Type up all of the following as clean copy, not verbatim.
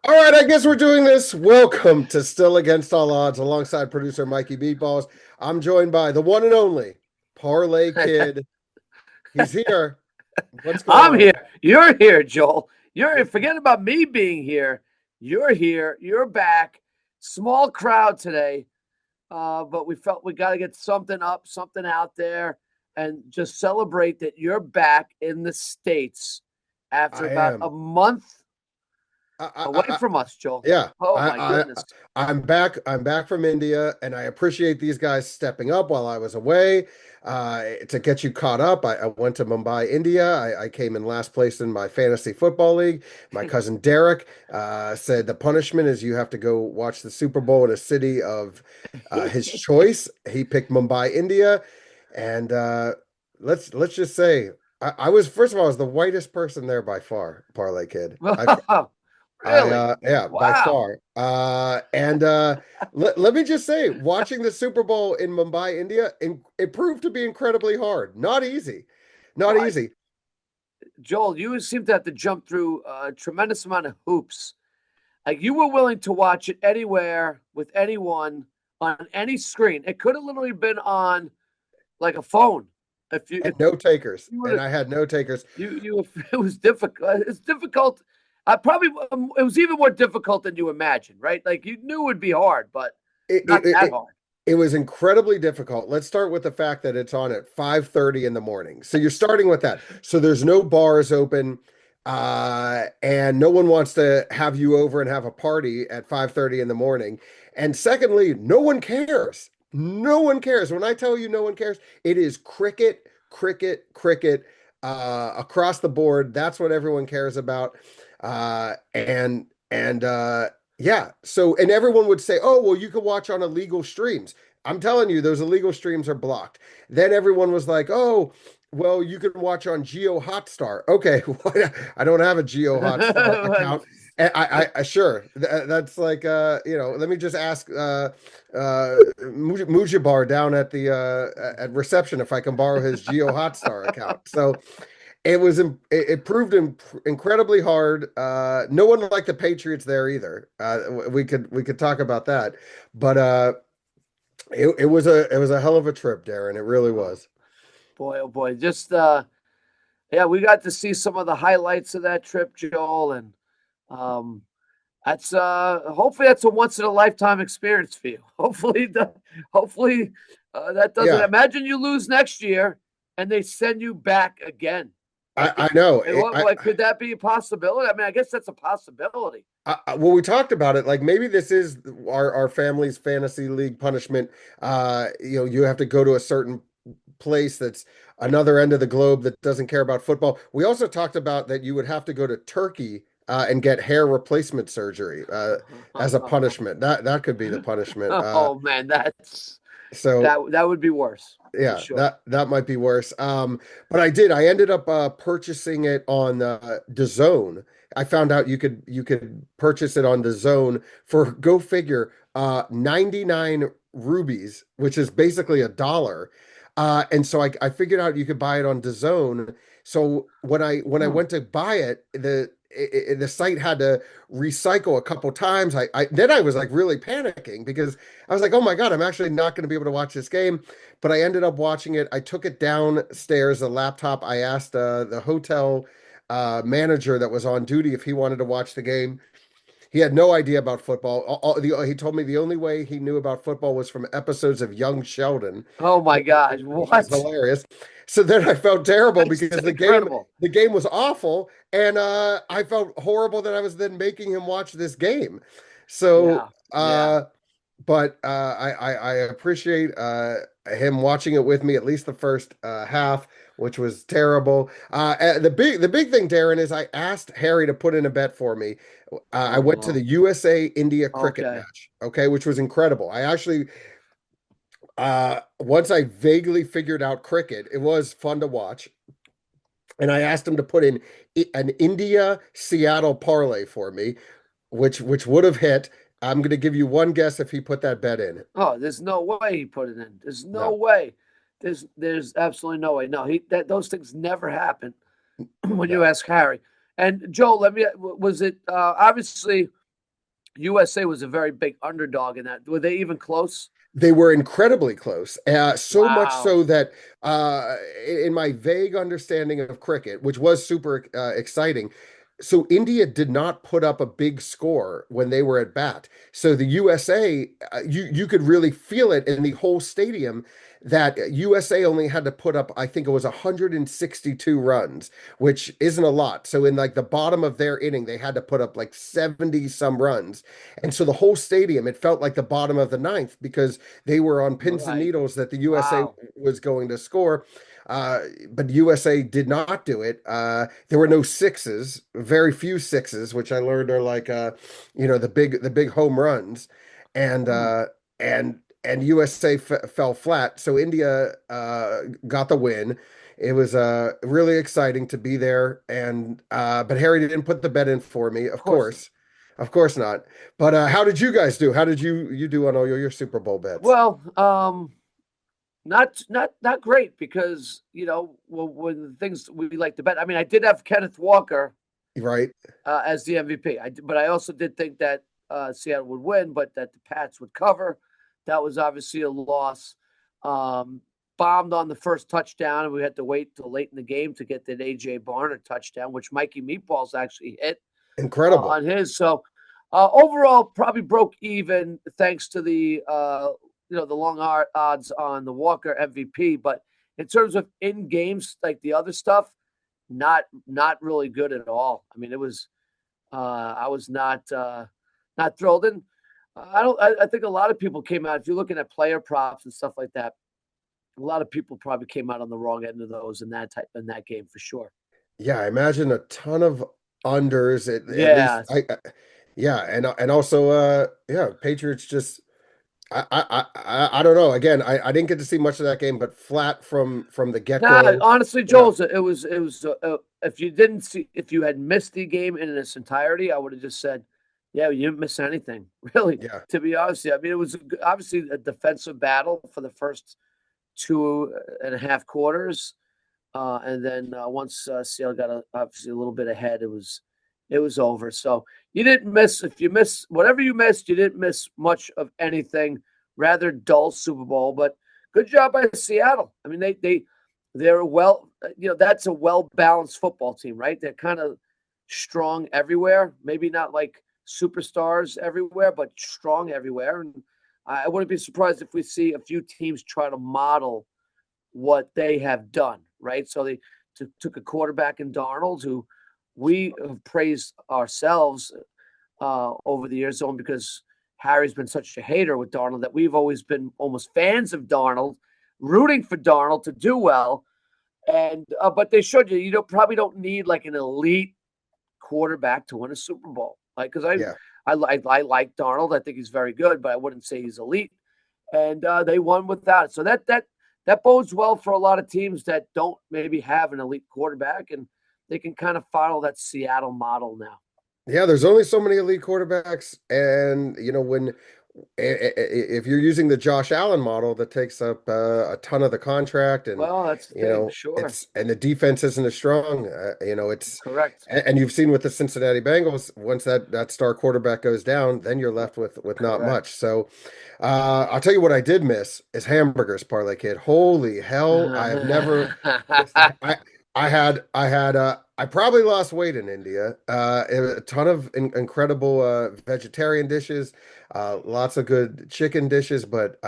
All right, I guess we're doing this. Welcome to Still Against All Odds alongside producer Mikey Meatballs. I'm joined by the one and only Parlay Kid. He's here. What's going I'm on? here. You're here, Joel. You're forget about me being here. You're here. You're back. Small crowd today, but we felt we got to get something up, something out there, and just celebrate that you're back in the States after I about a am. month I, away I, from us, Joel. Yeah, Oh my I, goodness. I'm back. I'm back from India, and I appreciate these guys stepping up while I was away to get you caught up. I went to Mumbai, India. I came in last place in my fantasy football league. My cousin Derek said the punishment is you have to go watch the Super Bowl in a city of his choice. He picked Mumbai, India, and let's just say I was first of all I was the whitest person there by far, Parlay Kid. Really? Yeah, by Wow. far. And let me just say, watching the Super Bowl in Mumbai, India, it proved to be incredibly hard. Not easy. Not Well, easy. Joel, you seem to have to jump through a tremendous amount of hoops. Like you were willing to watch it anywhere with anyone on any screen. It could have literally been on like a phone. If And no takers. you would And have I had no takers. you it was difficult. It's difficult. I probably it was even more difficult than you imagined, right? Like you knew it would be hard, but It, not it, that it, hard. it was incredibly difficult. Let's start with the fact that it's on at 5:30 in the morning. So you're starting with that. So there's no bars open, and no one wants to have you over and have a party at 5:30 in the morning. And secondly, no one cares. No one cares. When I tell you no one cares, it is cricket, cricket, cricket across the board. That's what everyone cares about. And yeah. So, and everyone would say, oh, well, you can watch on illegal streams. I'm telling you, those illegal streams are blocked. Then everyone was like, oh, well, you can watch on Geo Hotstar. Okay, I don't have a Geo Hotstar account. And sure, that's like let me just ask Mujabar down at the at reception if I can borrow his Geo Hotstar account. So it proved incredibly hard. No one liked the Patriots there either. We could talk about that, but it was a hell of a trip, Darren. It really Oh was. boy, oh boy. Just yeah, we got to see some of the highlights of that trip, Joel, and um that's hopefully that's a once in a lifetime experience for you. Hopefully that doesn't Yeah, imagine you lose next year and they send you back again. I, Like I know. what could that be a possibility? I mean, I guess that's a possibility. Well, we talked about it. Like maybe this is our family's fantasy league punishment. You have to go to a certain place that's another end of the globe that doesn't care about football. We also talked about that you would have to go to Turkey and get hair replacement surgery as a punishment. That could be the punishment. Oh man, So that would be worse for yeah, sure. that might be worse. But I did. I ended up purchasing it on DAZN. I found out you could purchase it on DAZN for go figure 99 rubies, which is basically a dollar. And so I figured out you could buy it on DAZN. So when I Hmm. went to buy it, the site had to recycle a couple times. I was like really panicking because I was like, oh my God, I'm actually not going to be able to watch this game. But I ended up watching it. I took it downstairs, the laptop. I asked the hotel manager that was on duty if he wanted to watch the game. He had no idea about football. He told me the only way he knew about football was from episodes of Young Sheldon, Oh my gosh, which was what? hilarious. So then I felt terrible That's because the game incredible. the game was awful, and I felt horrible that I was then making him watch this game. So Yeah, yeah. but I appreciate him watching it with me at least the first half, which was terrible. The big thing, Darren, is I asked Harry to put in a bet for me. I Oh went to the no. USA India cricket Okay. match, okay, which was incredible. I actually once I vaguely figured out cricket, it was fun to watch. And I asked him to put in an India Seattle parlay for me, which would have hit. I'm going to give you one guess if he put that bet in. Oh, there's no way he put it in. There's no No, way. There's absolutely no way. No, he that those things never happen when you no. ask Harry. And Joe, let me was it obviously USA was a very big underdog in that. Were they even close? They were incredibly close, so much Wow. so that in my vague understanding of cricket, which was super exciting, so India did not put up a big score when they were at bat. So the USA, you could really feel it in the whole stadium that USA only had to put up, I think it was 162 runs, which isn't a lot. So in like the bottom of their inning, they had to put up like 70 some runs. And so the whole stadium, it felt like the bottom of the ninth because they were on pins and Right. needles that the USA Wow. was going to score. But USA did not do it. There were no sixes, very few sixes, which I learned are like the big home runs, and Hmm. and USA fell flat. So India got the win. It was really exciting to be there, and but Harry didn't put the bet in for me, Of course not. of course not. But how did you guys do? How did you do on all your Super Bowl bets? Well, not great because when the things we like to bet. I mean, I did have Kenneth Walker Right? as the MVP. But I also did think that Seattle would win, but that the Pats would cover. That was obviously a loss. Um, Bombed on the first touchdown, and we had to wait till late in the game to get that AJ Barner touchdown, which Mikey Meatballs actually hit Incredible. on his. So overall, probably broke even thanks to the long odds on the Walker MVP. But in terms of in games like the other stuff, not really good at all. I mean, it was I was not thrilled. And I don't. I think a lot of people came out. If you're looking at player props and stuff like that, a lot of people probably came out on the wrong end of those in that game for sure. Yeah, I imagine a ton of unders at least. Yeah, Yeah, and also yeah, Patriots just I don't know. Again, I didn't get to see much of that game, but flat from the nah, get-go. honestly, Yeah, Joel, it was if you didn't see if you had missed the game in its entirety, I would have just said, yeah, you didn't miss anything, really. yeah, To be honest, with you. I mean, it was obviously a defensive battle for the first two and a half quarters, and then once Seattle got obviously a little bit ahead, it was over. So you didn't miss. If you miss whatever you missed, you didn't miss much of anything. Rather dull Super Bowl, but good job by Seattle. I mean, they're well. That's a well balanced football team, right? They're kind of strong everywhere. Maybe not like superstars everywhere, but strong everywhere. And I wouldn't be surprised if we see a few teams try to model what they have done, right? So they took a quarterback in Darnold, who we have praised ourselves over the years, only because Harry's been such a hater with Darnold that we've always been almost fans of Darnold, rooting for Darnold to do well. And but they showed you probably don't need like an elite quarterback to win a Super Bowl. Like because yeah. I like Darnold, I think he's very good, but I wouldn't say he's elite. And they won without it. So that bodes well for a lot of teams that don't maybe have an elite quarterback, and they can kind of follow that Seattle model now. Yeah, there's only so many elite quarterbacks, and when if you're using the Josh Allen model that takes up a ton of the contract, and Well, that's the thing. Sure. it's and the defense isn't as strong, it's Correct. and you've seen with the Cincinnati Bengals, once that star quarterback goes down, then you're left with not Correct. much. So I'll tell you what I did miss is hamburgers, Parlay Kid. Holy hell, I have never missed I probably lost weight in India. A ton of incredible vegetarian dishes, lots of good chicken dishes, but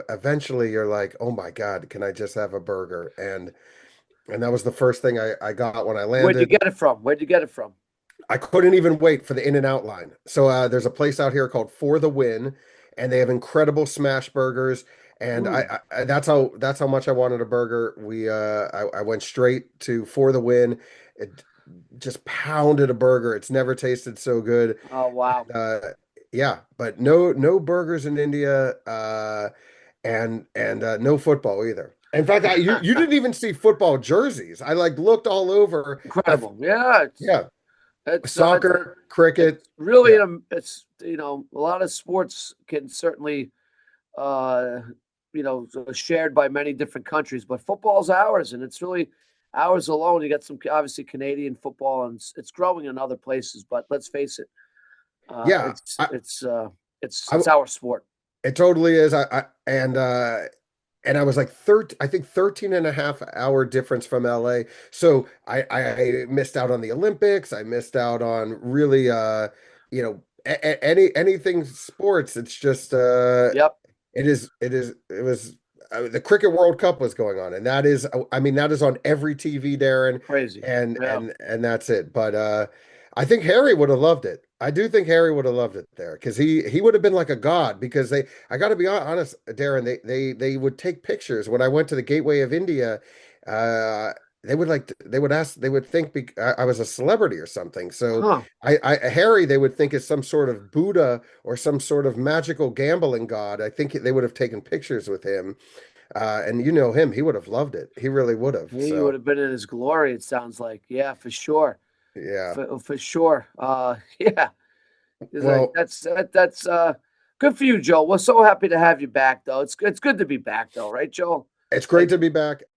eventually you're like, oh my God, can I just have a burger? And that was the first thing I got when I Where'd you landed. get it from? Where'd you get it from? I couldn't even wait for the In and Out line. So there's a place out here called For the Win, and they have incredible smash burgers. And Mm. that's how much I wanted a burger. I went straight to For the Win. It just pounded a burger. It's never tasted so good. Oh wow. Yeah, but no burgers in India, and no football either. In fact, you didn't even see football jerseys. I like looked all over. Incredible. Yeah, Yeah, it's soccer, cricket. it's really Yeah, it's a lot of sports can certainly uh shared by many different countries, but football's ours, and it's really ours alone. You got some obviously Canadian football, and it's growing in other places, but let's face it, Uh, Yeah, it's I, it's uh, it's I it's our sport. it totally is. And I was like 13, I think 13 and a half hour difference from LA. So I missed out on the Olympics. I missed out on really, anything sports. It's just, Yep, it was, the Cricket World Cup was going on. And that is, I mean, that is on every TV, Darren. crazy. Yeah, And that's it. But, I think Harry would have loved it. I do think Harry would have loved it there because he would have been like a god because I got to be honest, Darren, they would take pictures when I went to the Gateway of India. Uh, they would ask they would think I was a celebrity or something. So huh? Harry they would think is some sort of Buddha or some sort of magical gambling god. I think they would have taken pictures with him. And you know him, he would have loved it. He really would have. He would So have been in his glory. It sounds like, yeah, for sure, yeah. for sure. Yeah, he's like Well, that's good for you, Joel. We're so happy to have you back, though. It's good to be back, though, right, Joel? it's great Like to be back.